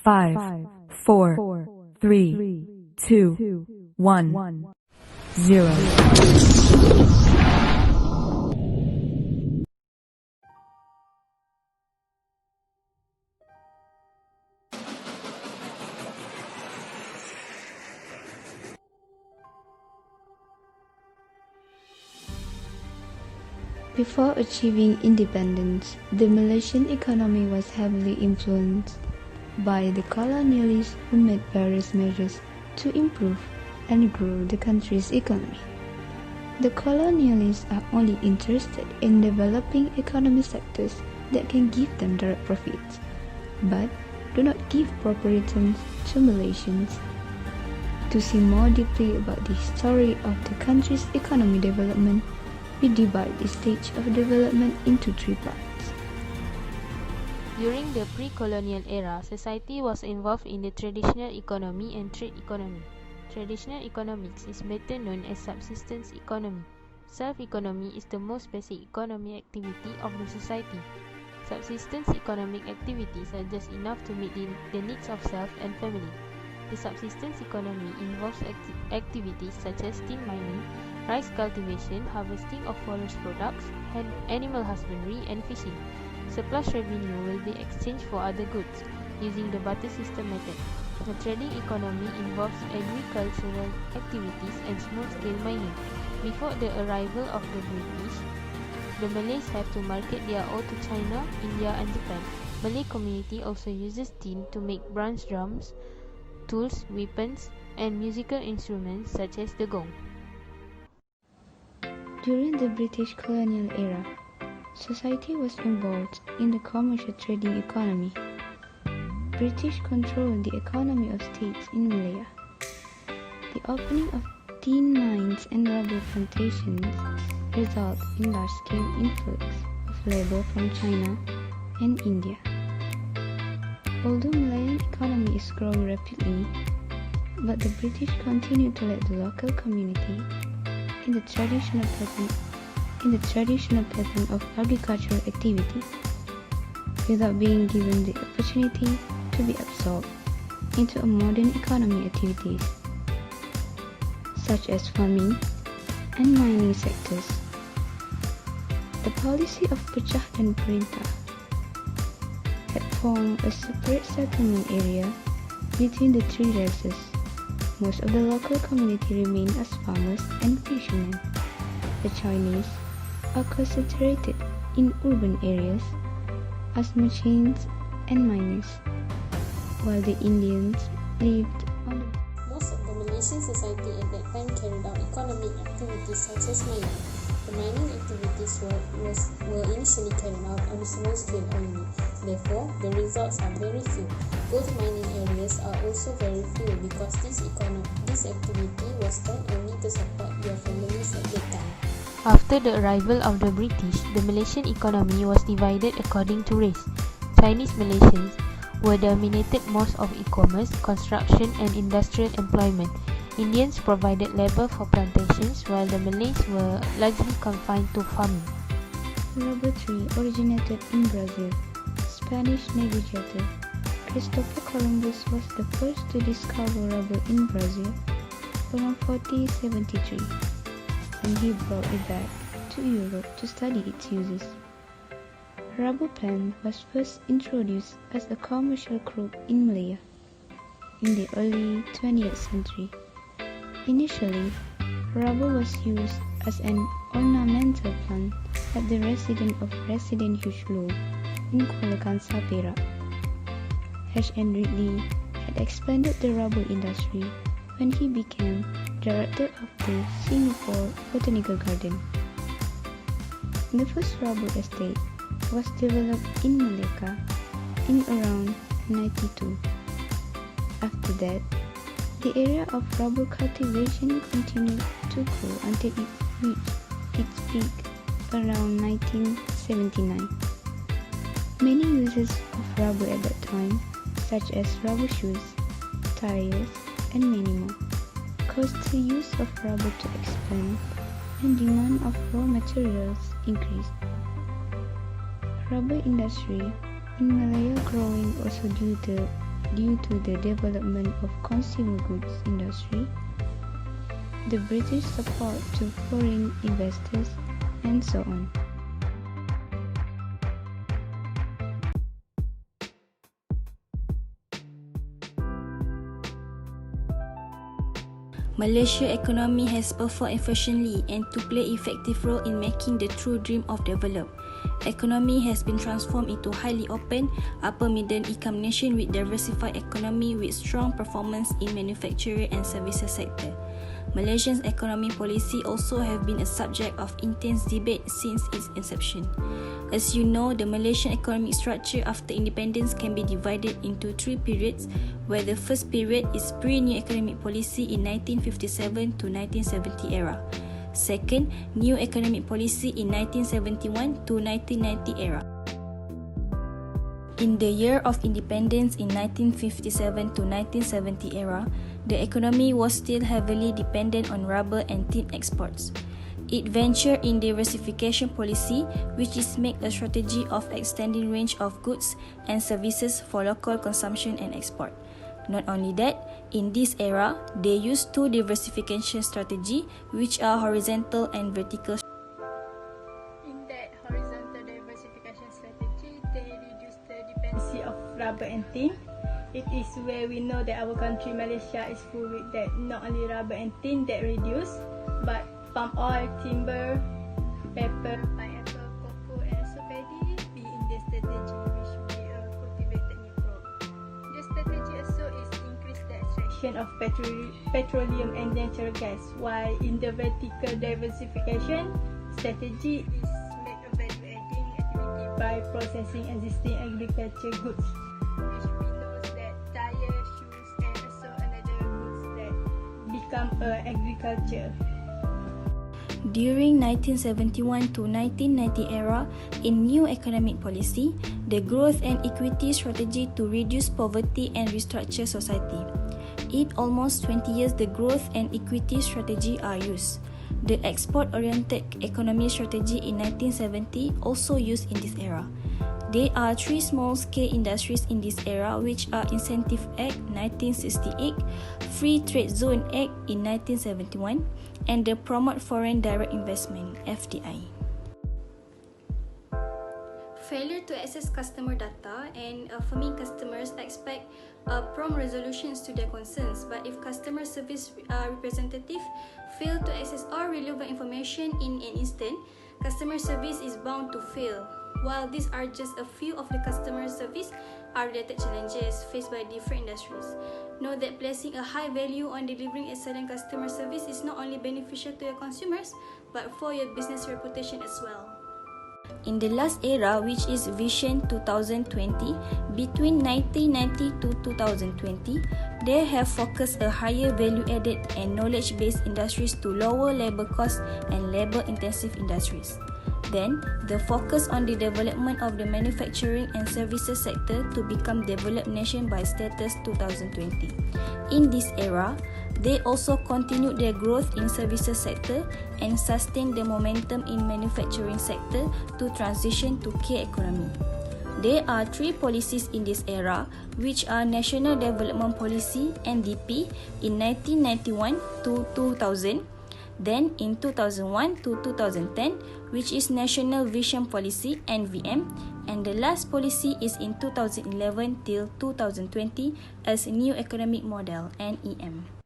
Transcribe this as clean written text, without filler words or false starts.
5, 4, 3, 2, 1, 0. Before achieving independence, the Malaysian economy was heavily influenced by the colonialists who made various measures to improve and grow the country's economy. The colonialists are only interested in developing economy sectors that can give them direct profits, but do not give proper returns to Malaysians. To see more deeply about the story of the country's economic development, we divide the stage of development into 3 parts. During the pre-colonial era, society was involved in the traditional economy and trade economy. Traditional economics is better known as subsistence economy. Self-economy is the most basic economic activity of the society. Subsistence economic activities are just enough to meet the needs of self and family. The subsistence economy involves activities such as tin mining, rice cultivation, harvesting of forest products, and animal husbandry and fishing. Surplus revenue will be exchanged for other goods using the barter system method. The trading economy involves agricultural activities and small-scale mining. Before the arrival of the British, the Malays have to market their ore to China, India and Japan. Malay community also uses tin to make bronze drums, tools, weapons, and musical instruments such as the gong. During the British colonial era, society was involved in the commercial trading economy. British controlled the economy of states in Malaya. The opening of tin mines and rubber plantations resulted in large-scale influx of labor from China and India. Although Malayan economy is growing rapidly, but the British continued to let the local community in the traditional pattern of agricultural activity without being given the opportunity to be absorbed into a modern economy activities such as farming and mining sectors. The policy of Pecah dan Perintah had formed a separate settlement area between the 3 races. Most of the local community remain as farmers and fishermen. The Chinese are concentrated in urban areas as merchants and miners, while the Indians lived on the... Most of the Malaysian society at that time carried out economic activities such as mining. The mining activities were initially carried out on a small scale only. Therefore, the results are very few. Gold mining areas are also very few because this activity was done only to support their families at that time. After the arrival of the British, the Malaysian economy was divided according to race. Chinese Malaysians were dominated most of e-commerce, construction and industrial employment. Indians provided labor for plantations while the Malays were largely confined to farming. Rubber tree originated in Brazil. Spanish navigator Christopher Columbus was the first to discover rubber in Brazil around 1473, and he brought it back to Europe to study its uses. Rubber plant was first introduced as a commercial crop in Malaya in the early 20th century. Initially, rubber was used as an ornamental plant at the residence of President Husna in Kuala Kangsar, Perak. H.N. Ridley had expanded the rubber industry when he became director of the Singapore Botanical Garden. The first rubber estate was developed in Malacca in around 92. After that, the area of rubber cultivation continued to grow until it reached its peak around 1979. Many uses of rubber at that time, such as rubber shoes, tires, and many more, caused the use of rubber to expand and demand of raw materials increased. Rubber industry in Malaya growing also due to due to the development of consumer goods industry, the British support to foreign investors, and so on. Malaysia economy has performed efficiently and to play effective role in making the true dream of develop. Economy has been transformed into highly open, upper middle income nation with diversified economy with strong performance in manufacturing and services sector. Malaysia's economy policy also have been a subject of intense debate since its inception. As you know, the Malaysian economic structure after independence can be divided into three periods, where the first period is pre-new economic policy in 1957 to 1970 era. Second, new economic policy in 1971 to 1990 era. In the year of independence in 1957 to 1970 era, the economy was still heavily dependent on rubber and tin exports. It ventured in diversification policy, which is make a strategy of extending range of goods and services for local consumption and export. Not only that, in this era, they use two diversification strategy, which are horizontal and vertical. In that horizontal diversification strategy, they reduce the dependency of rubber and tin. It is where we know that our country Malaysia is full with that, not only rubber and tin that reduce, but palm oil, timber, pepper, pineapple, cocoa and also paddy be in the strategy which we cultivated new crop. The strategy also is increase the extraction of petroleum and natural gas, while in the vertical diversification strategy is make a value adding activity by processing existing agriculture goods, which we know that tire, shoes and also another goods that become agriculture. During 1971 to 1990 era, in new economic policy, the growth and equity strategy to reduce poverty and restructure society. In almost 20 years, the growth and equity strategy are used. The export-oriented economy strategy in 1970 also used in this era. There are three small-scale industries in this era, which are Incentive Act 1968, Free Trade Zone Act in 1971, and the Promote Foreign Direct Investment (FDI). Failure to access customer data and affirming customers expect prompt resolutions to their concerns, but if customer service representative fail to access all relevant information in an instant, customer service is bound to fail. While these are just a few of the customer service related challenges faced by different industries, know that placing a high value on delivering excellent customer service is not only beneficial to your consumers, but for your business reputation as well. In the last era, which is Vision 2020, between 1990 to 2020, they have focused a higher value-added and knowledge-based industries to lower labor costs and labor-intensive industries. Then, the focus on the development of the manufacturing and services sector to become developed nation by status 2020. In this era, they also continued their growth in services sector and sustained the momentum in manufacturing sector to transition to key economy. There are three policies in this era, which are National Development Policy (NDP) in 1991 to 2000. Then in 2001 to 2010, which is National Vision Policy (NVM), and the last policy is in 2011 till 2020 as New Economic Model (NEM).